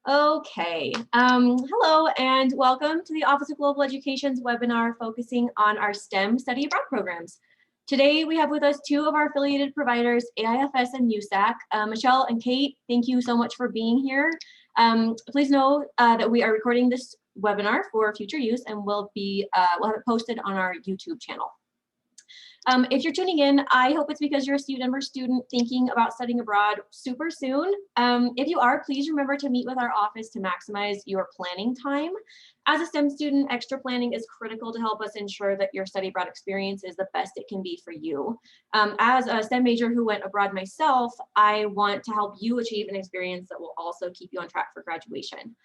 Okay, hello and welcome to the Office of Global Education's webinar focusing on our STEM study abroad programs. Today we have with us two of our affiliated providers, AIFS and USAC. Michelle and Kate, thank you so much for being here. Please know that we are recording this webinar for future use and we'll have it posted on our YouTube channel. If you're tuning in, I hope it's because you're a student or student thinking about studying abroad super soon. If you are, please remember to meet with our office to maximize your planning time. As a STEM student, extra planning is critical to help us ensure that your study abroad experience is the best it can be for you. As a STEM major who went abroad myself, I want to help you achieve an experience that will also keep you on track for graduation.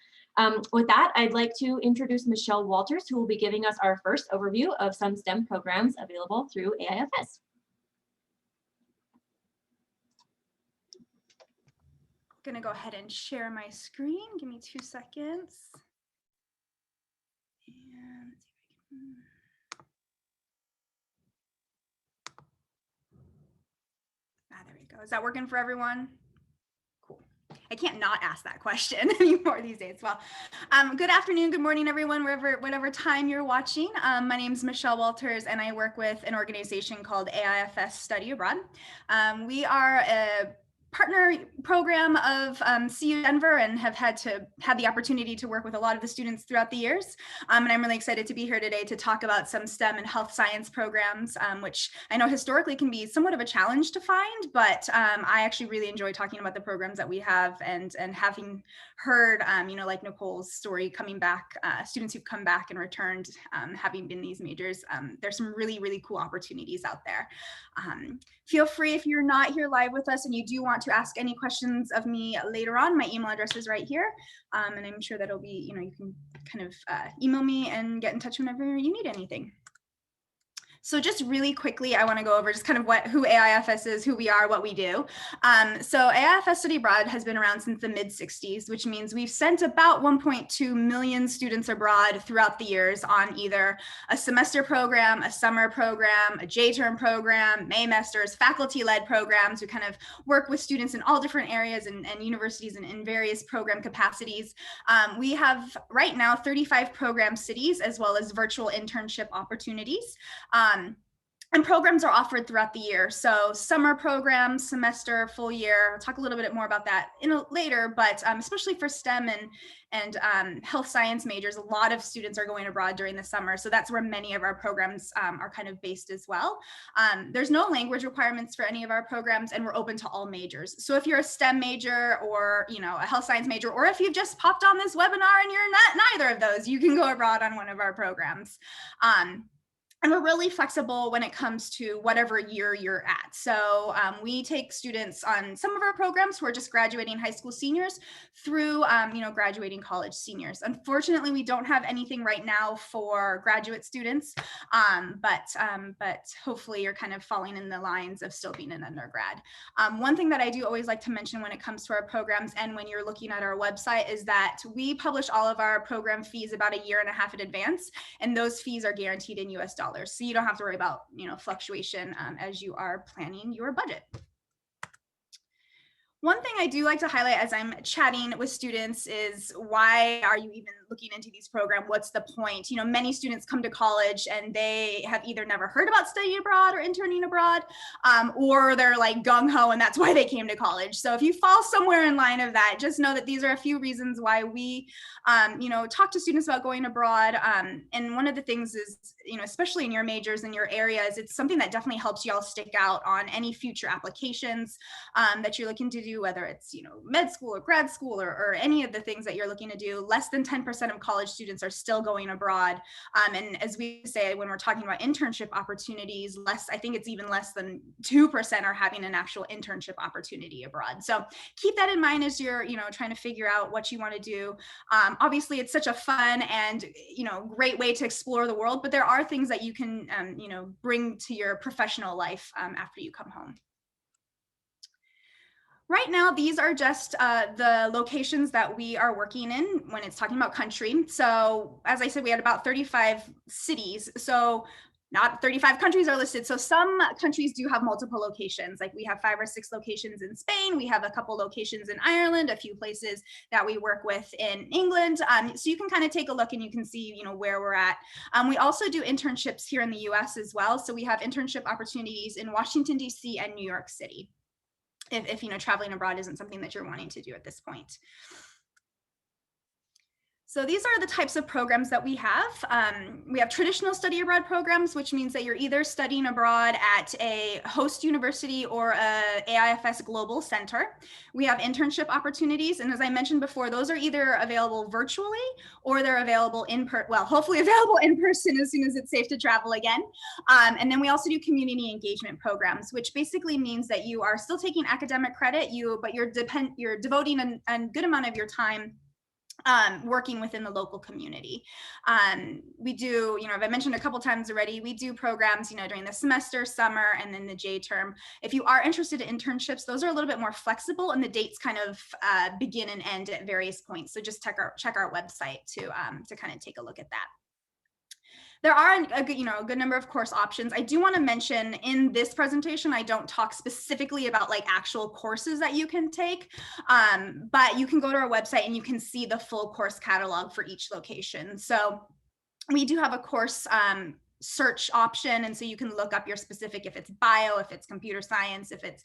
With that, I'd like to introduce Michelle Walters, who will be giving us our first overview of some STEM programs available through AIFS. I'm gonna go ahead and share my screen. Give me 2 seconds. And there we go. Is that working for everyone? I can't not ask that question anymore these days. Well, good afternoon, good morning, everyone, whatever time you're watching. My name is Michelle Walters, and I work with an organization called AIFS Study Abroad. We are a partner program of CU Denver and have had the opportunity to work with a lot of the students throughout the years. And I'm really excited to be here today to talk about some STEM and health science programs, which I know historically can be somewhat of a challenge to find, but I actually really enjoy talking about the programs that we have and having heard, like Nicole's story coming back, students who've come back and returned, having been these majors. There's some really, really cool opportunities out there. Feel free, if you're not here live with us and you do want to ask any questions of me later on, my email address is right here. And I'm sure that'll be, you can kind of email me and get in touch whenever you need anything. So just really quickly, I want to go over just kind of who AIFS is, who we are, what we do. So AIFS Study Abroad has been around since the mid-60s, which means we've sent about 1.2 million students abroad throughout the years on either a semester program, a summer program, a J-term program, Maymesters, faculty-led programs who kind of work with students in all different areas and universities and in various program capacities. We have right now 35 program cities as well as virtual internship opportunities. And programs are offered throughout the year. So summer programs, semester, full year. I'll talk a little bit more about that later, but especially for STEM and health science majors, a lot of students are going abroad during the summer. So that's where many of our programs are kind of based as well. There's no language requirements for any of our programs, and we're open to all majors. So if you're a STEM major or a health science major, or if you've just popped on this webinar and you're not neither of those, you can go abroad on one of our programs. And we're really flexible when it comes to whatever year you're at. So we take students on some of our programs who are just graduating high school seniors through, graduating college seniors. Unfortunately, we don't have anything right now for graduate students, but hopefully you're kind of falling in the lines of still being an undergrad. One thing that I do always like to mention when it comes to our programs and when you're looking at our website is that we publish all of our program fees about 1.5 years in advance, and those fees are guaranteed in US dollars. So you don't have to worry about, fluctuation as you are planning your budget. One thing I do like to highlight as I'm chatting with students is, why are you even looking into these programs? What's the point? Many students come to college and they have either never heard about studying abroad or interning abroad, or they're like gung-ho and that's why they came to college. So if you fall somewhere in line of that, just know that these are a few reasons why we, talk to students about going abroad. And one of the things is, especially in your majors and your areas, it's something that definitely helps y'all stick out on any future applications that you're looking to do, whether it's med school or grad school or any of the things that you're looking to do. Less than 10% of college students are still going abroad, and as we say when we're talking about internship opportunities, I think it's even less than 2% are having an actual internship opportunity abroad. So keep that in mind as you're trying to figure out what you want to do. Obviously it's such a fun and great way to explore the world, but there are things that you can bring to your professional life after you come home. Right now, these are just the locations that we are working in when it's talking about country. So as I said, we had about 35 cities. So not 35 countries are listed. So some countries do have multiple locations. Like we have 5 or 6 locations in Spain. We have a couple locations in Ireland, a few places that we work with in England. So you can kind of take a look and you can see, where we're at. We also do internships here in the US as well. So we have internship opportunities in Washington, DC and New York City. If traveling abroad isn't something that you're wanting to do at this point. So these are the types of programs that we have. We have traditional study abroad programs, which means that you're either studying abroad at a host university or a AIFS global center. We have internship opportunities. And as I mentioned before, those are either available virtually or they're available hopefully available in person as soon as it's safe to travel again. And then we also do community engagement programs, which basically means that you are still taking academic credit, but you're devoting a good amount of your time working within the local community. We do, I mentioned a couple times already, we do programs, during the semester, summer, and then the J term. If you are interested in internships, those are a little bit more flexible and the dates kind of begin and end at various points. So just check our website to kind of take a look at that. There are a good number of course options. I do want to mention in this presentation, I don't talk specifically about like actual courses that you can take, but you can go to our website and you can see the full course catalog for each location. So we do have a course search option, and so you can look up your specific, if it's bio, if it's computer science, if it's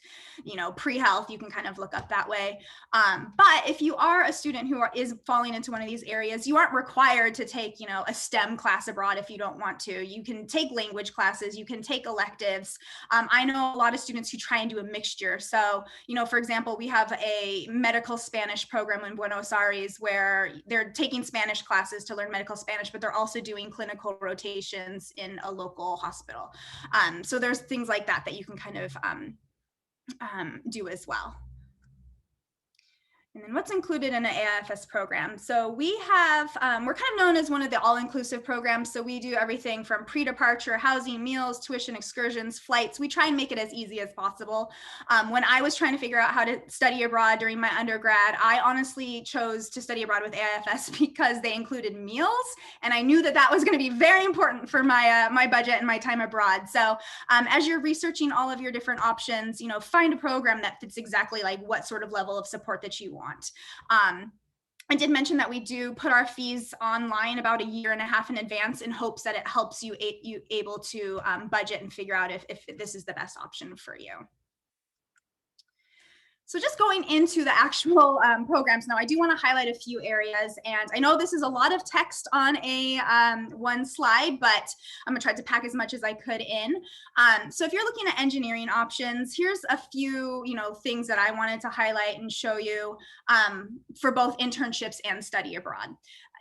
pre-health, you can kind of look up that way. But if you are a student who is falling into one of these areas, you aren't required to take a STEM class abroad if you don't want to. You can take language classes, you can take electives. I know a lot of students who try and do a mixture. So for example, we have a medical Spanish program in Buenos Aires where they're taking Spanish classes to learn medical Spanish, but they're also doing clinical rotations in a local hospital. So there's things like that you can kind of do as well. And then what's included in an AIFS program? So we have, we're kind of known as one of the all-inclusive programs. So we do everything from pre-departure, housing, meals, tuition, excursions, flights. We try and make it as easy as possible. When I was trying to figure out how to study abroad during my undergrad, I honestly chose to study abroad with AIFS because they included meals. And I knew that that was going to be very important for my, my budget and my time abroad. So as you're researching all of your different options, find a program that fits exactly like what sort of level of support that you want. I did mention that we do put our fees online about 1.5 years in advance in hopes that it helps you able to budget and figure out if this is the best option for you. So just going into the actual programs now, I do want to highlight a few areas, and I know this is a lot of text on a one slide, but I'm gonna try to pack as much as I could in. So if you're looking at engineering options, here's a few things that I wanted to highlight and show you for both internships and study abroad.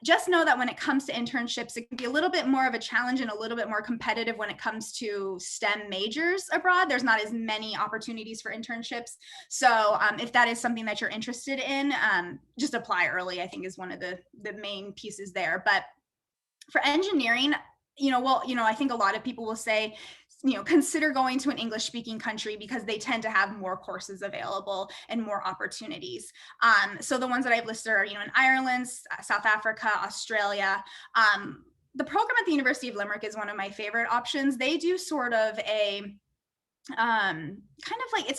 Just know that when it comes to internships, it can be a little bit more of a challenge and a little bit more competitive when it comes to STEM majors abroad. There's not as many opportunities for internships. So if that is something that you're interested in, just apply early, I think is one of the main pieces there. But for engineering, I think a lot of people will say, consider going to an English speaking country because they tend to have more courses available and more opportunities. So the ones that I've listed are, in Ireland, South Africa, Australia. The program at the University of Limerick is one of my favorite options. They do sort of a it's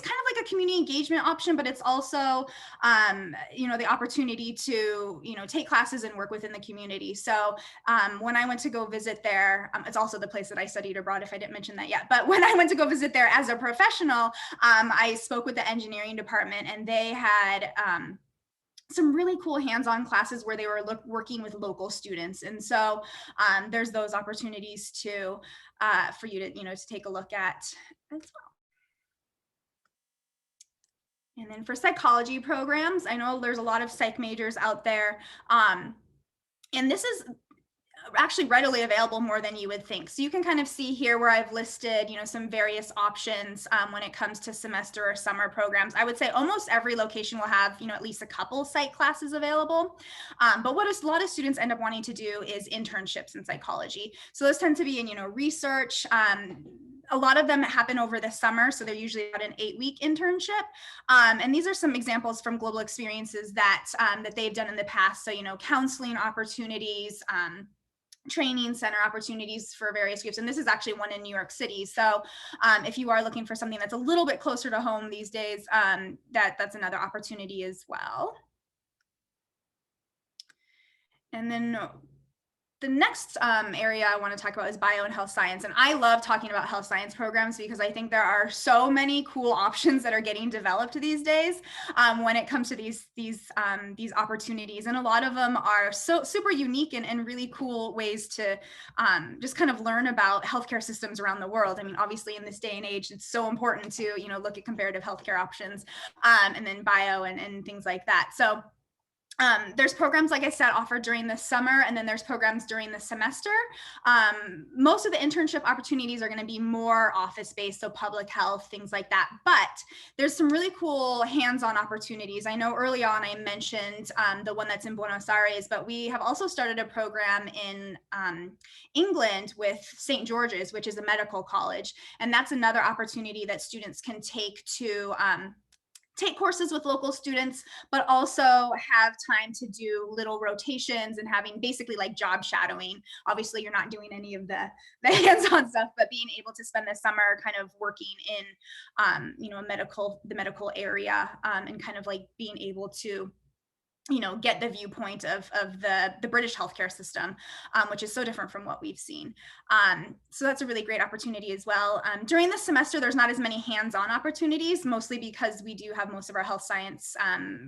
kind of like a community engagement option, but it's also the opportunity to take classes and work within the community. So when I went to go visit there, it's also the place that I studied abroad, if I didn't mention that yet, but when I went to go visit there as a professional, I spoke with the engineering department, and they had some really cool hands-on classes where they were working with local students. And so there's those opportunities to for you to to take a look at as well. And then for psychology programs, I know there's a lot of psych majors out there, and this is actually readily available more than you would think. So you can kind of see here where I've listed, some various options when it comes to semester or summer programs. I would say almost every location will have, at least a couple psych classes available. But what a lot of students end up wanting to do is internships in psychology. So those tend to be in, research. A lot of them happen over the summer, so they're usually about an 8-week internship. And these are some examples from global experiences that they've done in the past. So, counseling opportunities, training center opportunities for various groups. And this is actually one in New York City. So if you are looking for something that's a little bit closer to home these days, that's another opportunity as well. And then the next area I want to talk about is bio and health science. And I love talking about health science programs because I think there are so many cool options that are getting developed these days when it comes to these opportunities. And a lot of them are so super unique and really cool ways to just kind of learn about healthcare systems around the world. I mean, obviously in this day and age, it's so important to, you know, look at comparative healthcare options and then bio and things like that. So there's programs, like I said, offered during the summer, and then there's programs during the semester. Most of the internship opportunities are going to be more office-based, so public health, things like that. But there's some really cool hands-on opportunities. I know early on I mentioned the one that's in Buenos Aires, but we have also started a program in England with St. George's, which is a medical college. And that's another opportunity that students can take to take courses with local students, but also have time to do little rotations and having basically like job shadowing. Obviously, you're not doing any of the hands-on stuff, but being able to spend the summer kind of working in, you know, the medical area and kind of like being able to, you know, get the viewpoint of the British healthcare system, which is so different from what we've seen. So that's a really great opportunity as well. During the semester, there's not as many hands-on opportunities, mostly because we do have most of our health science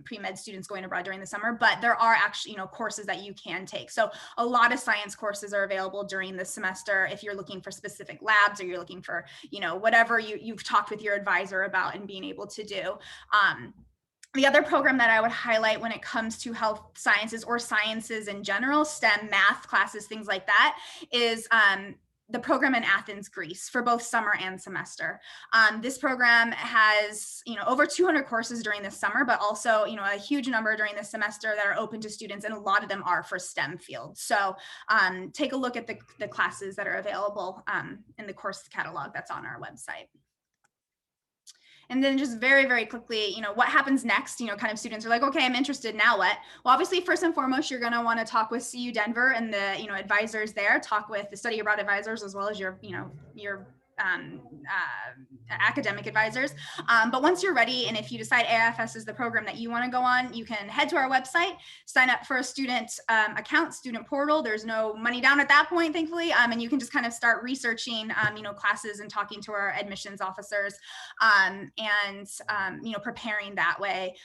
pre-med students going abroad during the summer, but there are actually, you know, courses that you can take. So a lot of science courses are available during the semester if you're looking for specific labs or you're looking for, you know, whatever you've talked with your advisor about and being able to do. The other program that I would highlight when it comes to health sciences or sciences in general, STEM, math classes, things like that, is the program in Athens, Greece, for both summer and semester. This program has, you know, over 200 courses during the summer, but also, you know, a huge number during the semester that are open to students, and a lot of them are for STEM fields. So take a look at the classes that are available in the course catalog that's on our website. And then just very, very quickly, you know, what happens next? You know, kind of students are like, okay, I'm interested, now what? Well, obviously, first and foremost, you're going to want to talk with CU Denver and the, you know, advisors there, talk with the study abroad advisors, as well as your, you know, your academic advisors. But once you're ready, and if you decide AIFS is the program that you want to go on, you can head to our website, sign up for a student account, student portal. There's no money down at that point, thankfully, and you can just kind of start researching, you know, classes and talking to our admissions officers, and you know, preparing that way.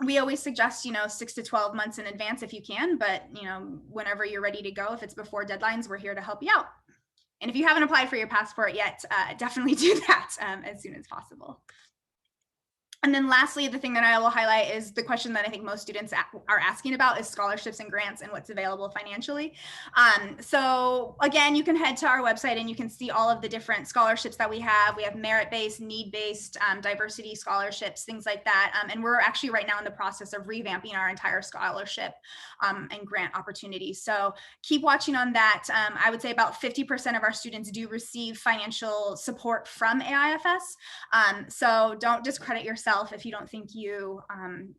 We always suggest, you know, 6 to 12 months in advance if you can, but, you know, whenever you're ready to go, if it's before deadlines, we're here to help you out. And if you haven't applied for your passport yet, definitely do that as soon as possible. And then lastly, the thing that I will highlight is the question that I think most students are asking about is scholarships and grants and what's available financially. So again, you can head to our website and you can see all of the different scholarships that we have. We have merit-based, need-based, diversity scholarships, things like that. And we're actually right now in the process of revamping our entire scholarship and grant opportunities. So keep watching on that. I would say about 50% of our students do receive financial support from AIFS. So don't discredit yourself if you don't think you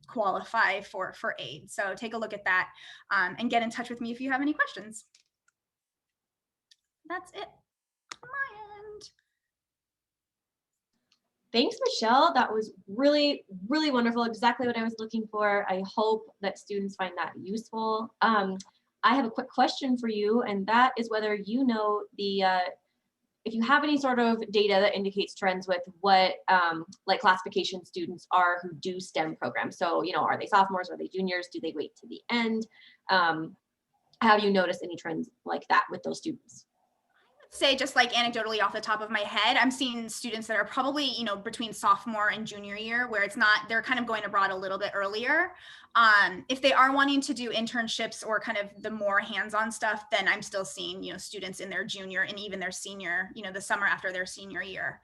qualify for aid. So take a look at that and get in touch with me if you have any questions. That's it on my end. Thanks, Michelle. That was really, really wonderful. Exactly what I was looking for. I hope that students find that useful. I have a quick question for you, and that is whether you know the if you have any sort of data that indicates trends with what like classification students are who do STEM programs. So, you know, are they sophomores? Are they juniors? Do they wait to the end? Have you noticed any trends like that with those students? Say just like anecdotally off the top of my head, I'm seeing students that are probably, you know, between sophomore and junior year where it's not, they're kind of going abroad a little bit earlier. If they are wanting to do internships or kind of the more hands-on stuff, then I'm still seeing, you know, students in their junior and even their senior, you know, the summer after their senior year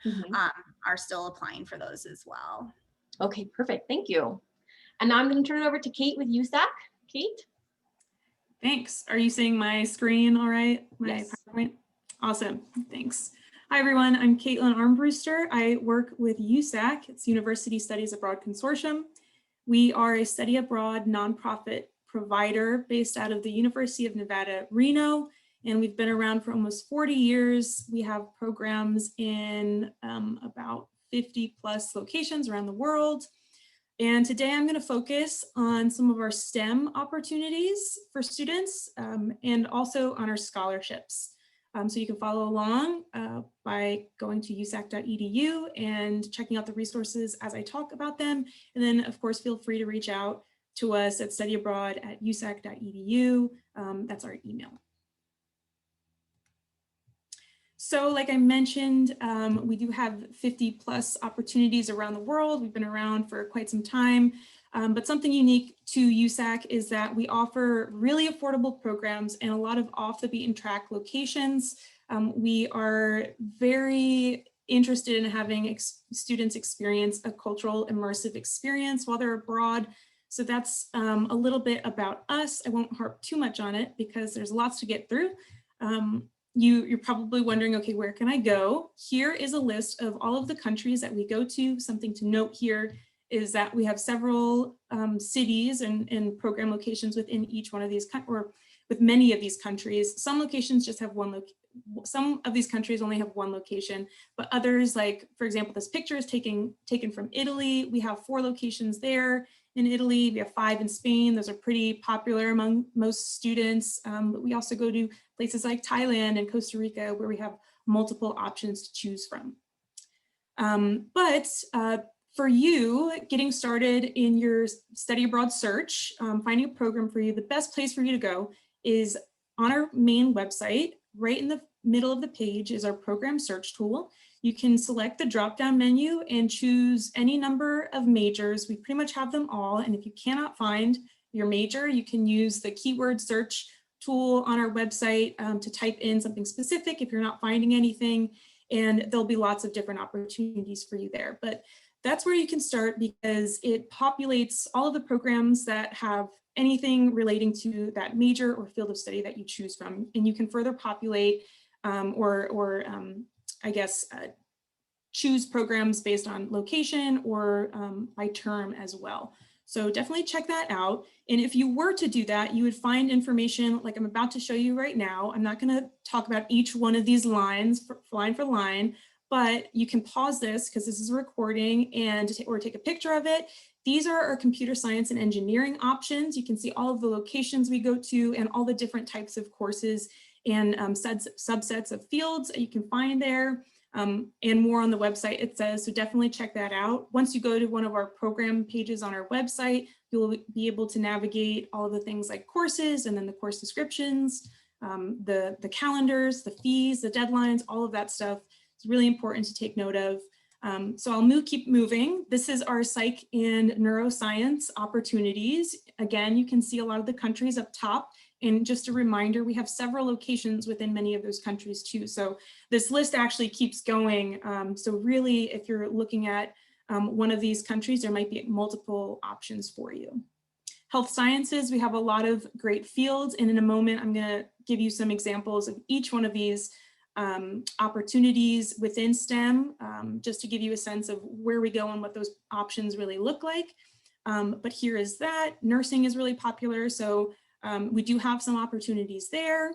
are still applying for those as well. Okay, perfect. Thank you. And now I'm going to turn it over to Kate with USAC. Kate? Thanks. Are you seeing my screen all right? My Yes. PowerPoint? Awesome. Thanks. Hi, everyone. I'm Caitlin Armbruster. I work with USAC. It's University Studies Abroad Consortium. We are a study abroad nonprofit provider based out of the University of Nevada, Reno, and we've been around for almost 40 years. We have programs in about 50 plus locations around the world. And today I'm going to focus on some of our STEM opportunities for students and also on our scholarships. So you can follow along by going to usac.edu and checking out the resources as I talk about them. And then of course, feel free to reach out to us at studyabroad@usac.edu. That's our email. So like I mentioned, we do have 50 plus opportunities around the world. We've been around for quite some time, but something unique to USAC is that we offer really affordable programs and a lot of off the beaten track locations. We are very interested in having students experience a cultural immersive experience while they're abroad. So that's a little bit about us. I won't harp too much on it because there's lots to get through. You're probably wondering, okay, where can I go? Here is a list of all of the countries that we go to. Something to note here is that we have several cities and program locations within each one of these, or with many of these countries. Some locations just have some of these countries only have one location, but others, like for example, this picture is taken from Italy. We have 4 locations there in Italy. We have 5 in Spain. Those are pretty popular among most students. But we also go to places like Thailand and Costa Rica where we have multiple options to choose from. For you, getting started in your study abroad search, finding a program for you, the best place for you to go is on our main website. Right in the middle of the page is our program search tool. You can select the drop-down menu and choose any number of majors. We pretty much have them all. And if you cannot find your major, you can use the keyword search tool on our website to type in something specific if you're not finding anything. And there'll be lots of different opportunities for you there. But that's where you can start because it populates all of the programs that have anything relating to that major or field of study that you choose from. And you can further populate choose programs based on location or by term as well. So definitely check that out. And if you were to do that, you would find information like I'm about to show you right now. I'm not going to talk about each one of these lines line for line, but you can pause this because this is a recording or take a picture of it. These are our computer science and engineering options. You can see all of the locations we go to and all the different types of courses and subsets of fields that you can find there. And more on the website, it says, so definitely check that out. Once you go to one of our program pages on our website, you'll be able to navigate all of the things like courses and then the course descriptions, the calendars, the fees, the deadlines, all of that stuff. It's really important to take note of. So I'll keep moving. This is our psych and neuroscience opportunities. Again, you can see a lot of the countries up top. And just a reminder, we have several locations within many of those countries too. So this list actually keeps going. So really, if you're looking at one of these countries, there might be multiple options for you. Health sciences, we have a lot of great fields. And in a moment, I'm going to give you some examples of each one of these opportunities within STEM, just to give you a sense of where we go and what those options really look like. But here is that. Nursing is really popular, so we do have some opportunities there.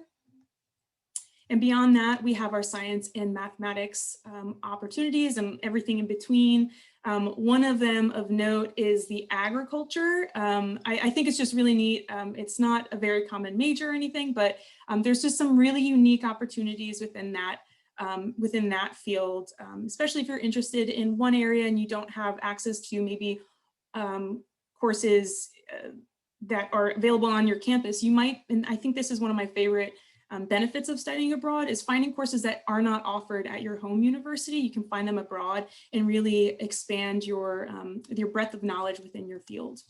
And beyond that, we have our science and mathematics opportunities and everything in between. One of them of note is the agriculture. I think it's just really neat. It's not a very common major or anything, but there's just some really unique opportunities within that field, especially if you're interested in one area and you don't have access to maybe courses that are available on your campus. You might, and I think this is one of my favorite benefits of studying abroad, is finding courses that are not offered at your home university. You can find them abroad and really expand your breadth of knowledge within your field.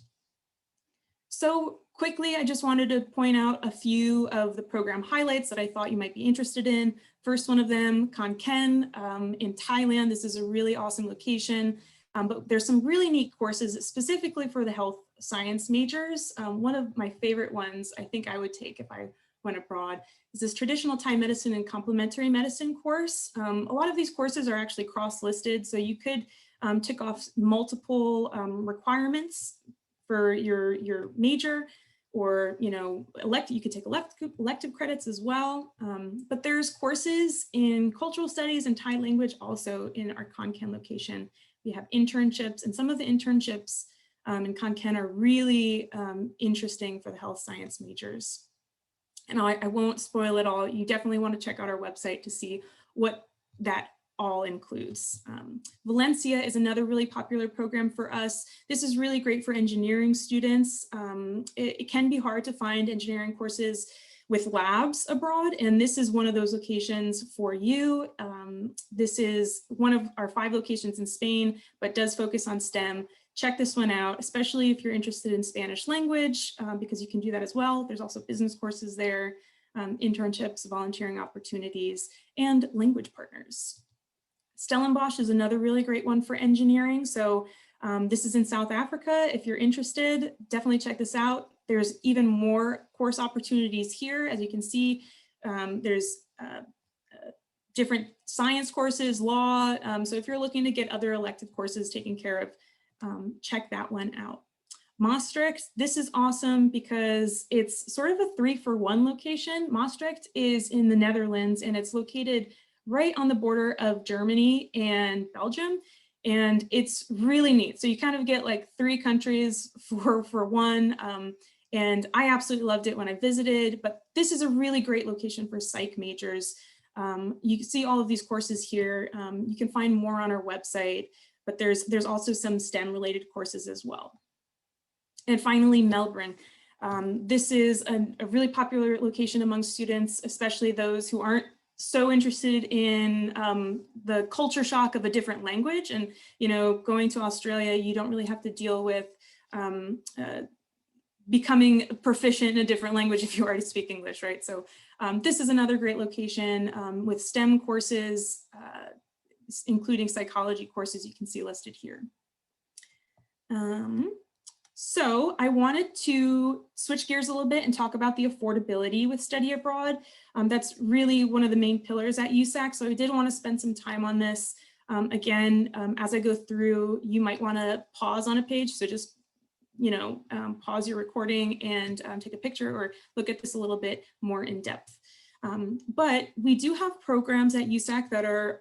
So quickly, I just wanted to point out a few of the program highlights that I thought you might be interested in. First one of them, Khon Kaen in Thailand. This is a really awesome location, but there's some really neat courses specifically for the health science majors. One of my favorite ones I think I would take if I went abroad is this traditional Thai medicine and complementary medicine course. A lot of these courses are actually cross-listed, so you could tick off multiple requirements for your major. or, you know, you could take elective credits as well. But there's courses in cultural studies and Thai language also in our Konkan location. We have internships, and some of the internships in Konkan are really interesting for the health science majors. And I won't spoil it all. You definitely want to check out our website to see what that all includes. Valencia is another really popular program for us. This is really great for engineering students. It can be hard to find engineering courses with labs abroad, and this is one of those locations for you. This is one of our 5 locations in Spain, but does focus on STEM. Check this one out, especially if you're interested in Spanish language, because you can do that as well. There's also business courses there, internships, volunteering opportunities, and language partners. Stellenbosch is another really great one for engineering. So this is in South Africa. If you're interested, definitely check this out. There's even more course opportunities here. As you can see, there's different science courses, law. So if you're looking to get other elective courses taken care of, check that one out. Maastricht, this is awesome because it's sort of a 3-for-1 location. Maastricht is in the Netherlands, and it's located right on the border of Germany and Belgium. And it's really neat. So you kind of get like 3 countries for one. And I absolutely loved it when I visited, but this is a really great location for psych majors. You can see all of these courses here. You can find more on our website, but there's also some STEM related courses as well. And finally, Melbourne. This is a really popular location among students, especially those who aren't so interested in the culture shock of a different language. And, you know, going to Australia, you don't really have to deal with becoming proficient in a different language if you already speak English, right? So this is another great location with STEM courses, including psychology courses you can see listed here. So I wanted to switch gears a little bit and talk about the affordability with study abroad. That's really one of the main pillars at USAC. So I did want to spend some time on this. Again, as I go through, you might want to pause on a page. So just, you know, pause your recording and take a picture or look at this a little bit more in depth. But we do have programs at USAC that are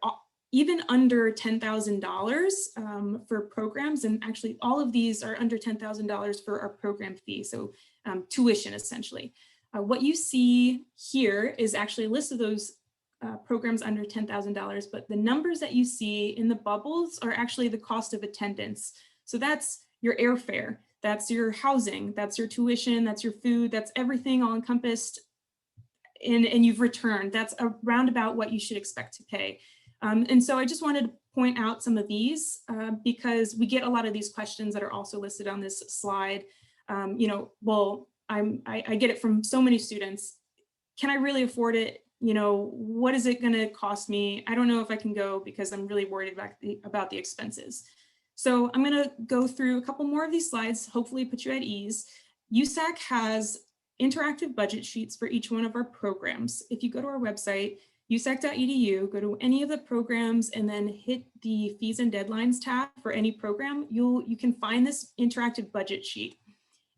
even under $10,000 for programs, and actually all of these are under $10,000 for our program fee, so tuition essentially. What you see here is actually a list of those programs under $10,000, but the numbers that you see in the bubbles are actually the cost of attendance. So that's your airfare, that's your housing, that's your tuition, that's your food, that's everything all encompassed, and you've returned. That's around about what you should expect to pay. And so I just wanted to point out some of these because we get a lot of these questions that are also listed on this slide. You know, well, I get it from so many students. Can I really afford it? You know, what is it going to cost me? I don't know if I can go because I'm really worried about the expenses. So I'm going to go through a couple more of these slides, hopefully put you at ease. USAC has interactive budget sheets for each one of our programs. If you go to our website, usac.edu, go to any of the programs and then hit the fees and deadlines tab for any program, you can find this interactive budget sheet.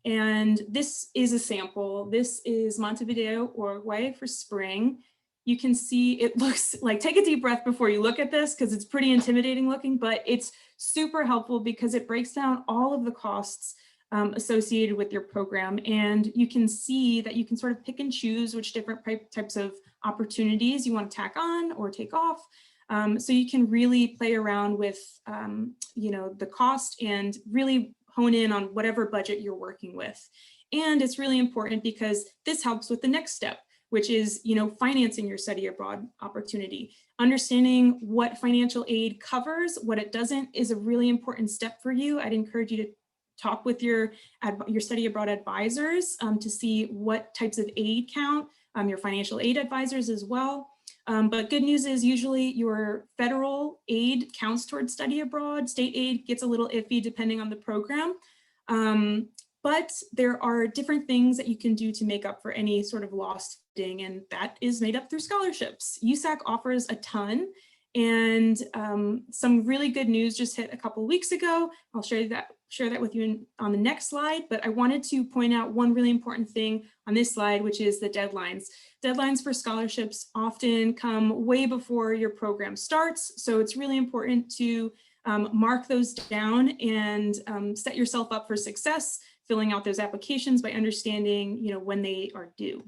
And this is a sample. This is Montevideo, Uruguay for spring. You can see it looks like, take a deep breath before you look at this because it's pretty intimidating looking, but it's super helpful because it breaks down all of the costs associated with your program. And you can see that you can sort of pick and choose which different types of opportunities you want to tack on or take off. So you can really play around with, you know, the cost and really hone in on whatever budget you're working with. And it's really important because this helps with the next step, which is, you know, financing your study abroad opportunity. Understanding what financial aid covers, what it doesn't, is a really important step for you. I'd encourage you to talk with your study abroad advisors to see what types of aid count, your financial aid advisors as well. But good news is usually your federal aid counts towards study abroad. State aid gets a little iffy depending on the program. But there are different things that you can do to make up for any sort of lost funding, and that is made up through scholarships. USAC offers a ton, And some really good news just hit a couple weeks ago. I'll share that with you on the next slide, but I wanted to point out one really important thing on this slide, which is the deadlines. Deadlines for scholarships often come way before your program starts, so it's really important to mark those down and set yourself up for success, filling out those applications by understanding, when they are due.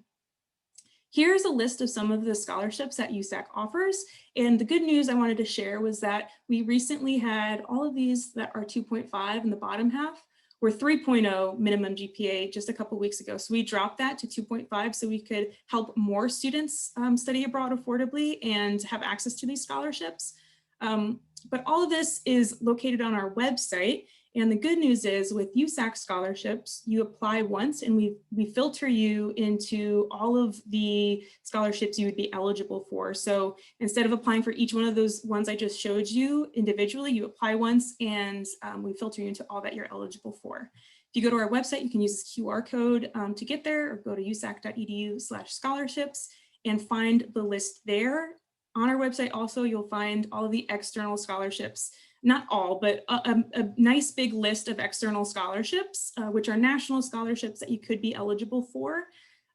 Here's a list of some of the scholarships that USAC offers. And the good news I wanted to share was that we recently had all of these that are 2.5 in the bottom half were 3.0 minimum GPA just a couple weeks ago. So we dropped that to 2.5 so we could help more students study abroad affordably and have access to these scholarships. But all of this is located on our website. And the good news is with USAC scholarships, you apply once and we filter you into all of the scholarships you would be eligible for. So instead of applying for each one of those ones I just showed you individually, you apply once and we filter you into all that you're eligible for. If you go to our website, you can use this QR code to get there, or go to usac.edu/scholarships and find the list there. On our website also, you'll find all of the external scholarships. Not all, but a nice big list of external scholarships, which are national scholarships that you could be eligible for.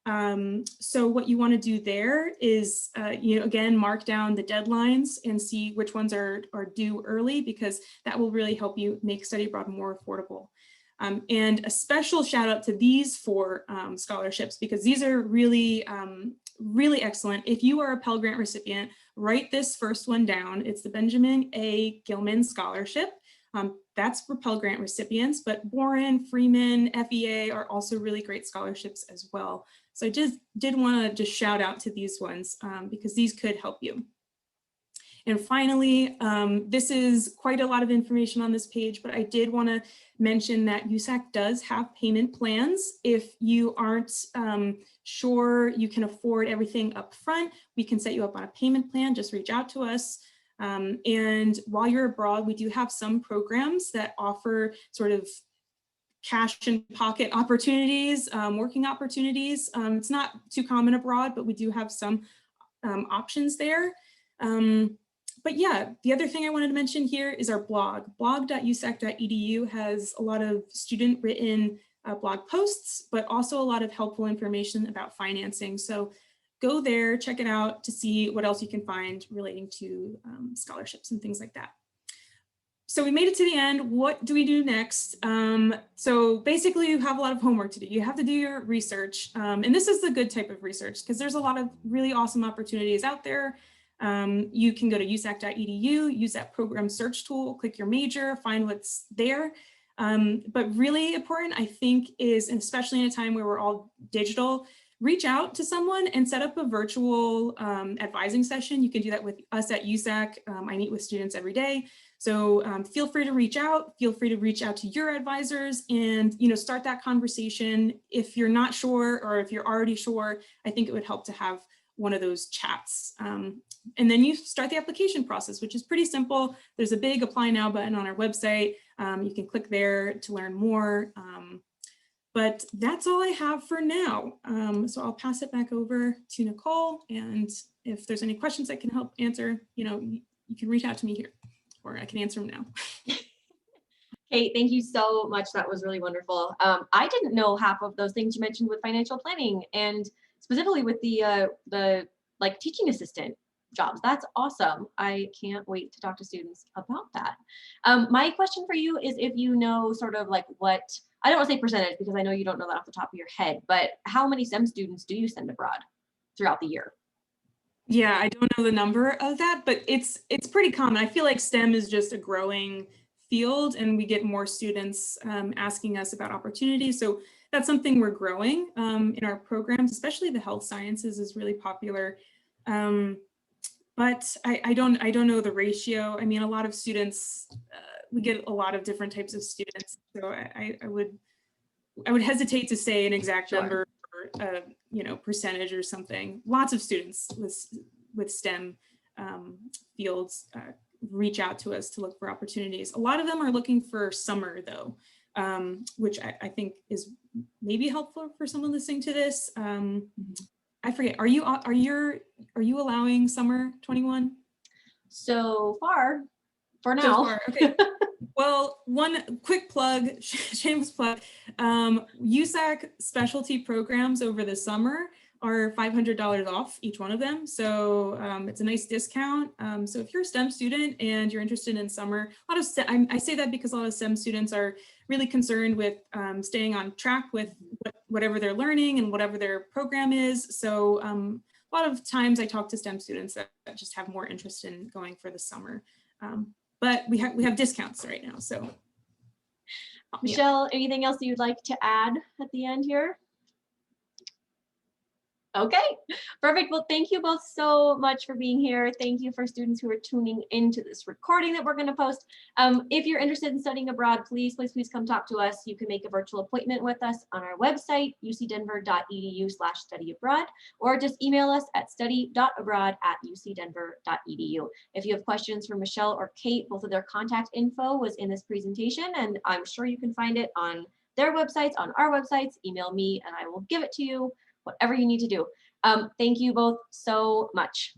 So what you want to do there is, again, mark down the deadlines and see which ones are due early, because that will really help you make study abroad more affordable. And a special shout out to these 4 scholarships, because these are really, really excellent. If you are a Pell Grant recipient, write this first one down. It's the Benjamin A. Gilman Scholarship. That's for Pell Grant recipients, but Boren, Freeman, FEA are also really great scholarships as well. So I just did want to just shout out to these ones because these could help you. And finally, this is quite a lot of information on this page, but I did want to mention that USAC does have payment plans. If you aren't sure you can afford everything up front, we can set you up on a payment plan. Just reach out to us. And while you're abroad, we do have some programs that offer sort of cash in pocket opportunities, working opportunities. It's not too common abroad, but we do have some options there. But yeah, the other thing I wanted to mention here is our blog. Blog.usac.edu has a lot of student written blog posts, but also a lot of helpful information about financing. So go there, check it out to see what else you can find relating to scholarships and things like that. So we made it to the end. What do we do next? So basically you have a lot of homework to do. You have to do your research. And this is the good type of research because there's a lot of really awesome opportunities out there. You can go to usac.edu, use that program search tool, click your major, find what's there. But really important, I think, is, and especially in a time where we're all digital, reach out to someone and set up a virtual advising session. You can do that with us at USAC. I meet with students every day. So feel free to reach out. Feel free to reach out to your advisors and start that conversation. If you're not sure or if you're already sure, I think it would help to have one of those chats. And then you start the application process, which is pretty simple. There's a big apply now button on our website. You can click there to learn more. But that's all I have for now. So I'll pass it back over to Nicole. And if there's any questions I can help answer, you can reach out to me here, or I can answer them now. Kate, thank you so much. That was really wonderful. I didn't know half of those things you mentioned with financial planning, and specifically with the like teaching assistant jobs. That's awesome. I can't wait to talk to students about that. My question for you is if you know sort of like what, I don't want to say percentage because I know you don't know that off the top of your head, but how many STEM students do you send abroad throughout the year? Yeah, I don't know the number of that, but it's pretty common. I feel like STEM is just a growing field and we get more students asking us about opportunities. So that's something we're growing in our programs, especially the health sciences is really popular. But I don't know the ratio. I mean, a lot of students, we get a lot of different types of students. So I would hesitate to say an exact number or percentage or something. Lots of students with STEM fields reach out to us to look for opportunities. A lot of them are looking for summer though, which I think is maybe helpful for someone listening to this. I forget, are you allowing summer 21? so far, for So now. far, okay. Well, one quick plug, shameless plug, USAC specialty programs over the summer are $500 off each one of them. So it's a nice discount. So if you're a STEM student and you're interested in summer, a lot of I say that because a lot of STEM students are really concerned with staying on track with whatever they're learning and whatever their program is. So a lot of times I talk to STEM students that just have more interest in going for the summer. But we have discounts right now, so. Michelle, anything else that you'd like to add at the end here? Okay, perfect. Well, thank you both so much for being here. Thank you for students who are tuning into this recording that we're going to post. If you're interested in studying abroad, please come talk to us. You can make a virtual appointment with us on our website, ucdenver.edu/studyabroad, or just email us at study.abroad@ucdenver.edu. If you have questions for Michelle or Kate, both of their contact info was in this presentation, and I'm sure you can find it on their websites, on our websites. Email me and I will give it to you. Whatever you need to do. Thank you both so much.